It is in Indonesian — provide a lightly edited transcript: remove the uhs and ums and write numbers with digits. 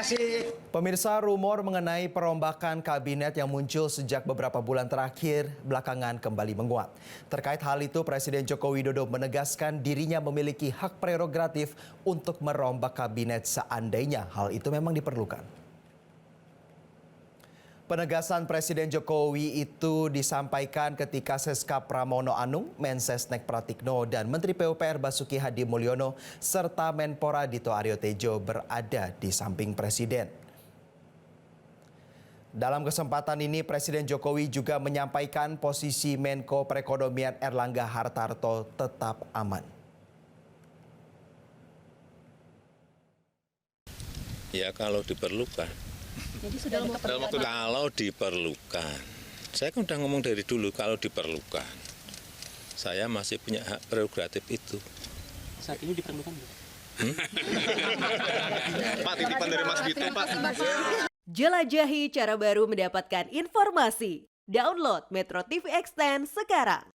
kasih. Pemirsa, rumor mengenai perombakan kabinet yang muncul sejak beberapa bulan terakhir belakangan kembali menguat. Terkait hal itu, Presiden Joko Widodo menegaskan dirinya memiliki hak prerogatif untuk merombak kabinet seandainya hal itu memang diperlukan. Penegasan Presiden Jokowi itu disampaikan ketika Seskap Pramono Anung, Mensesnek Pratikno, dan Menteri PUPR Basuki Hadi Mulyono serta Menpora Dito Aryo Tejo berada di samping Presiden. Dalam kesempatan ini, Presiden Jokowi juga menyampaikan posisi Menko Perekonomian Erlangga Hartarto tetap aman. Ya kalau diperlukan. Jadi sudah Kalau diperlukan. Saya kan udah ngomong dari dulu kalau diperlukan. Saya masih punya hak prerogatif itu. Saat ini diperlukan nggak? Pak, titipan dari Mas Vito, Pak. Jelajahi cara baru mendapatkan informasi. Download Metro TV Extend sekarang.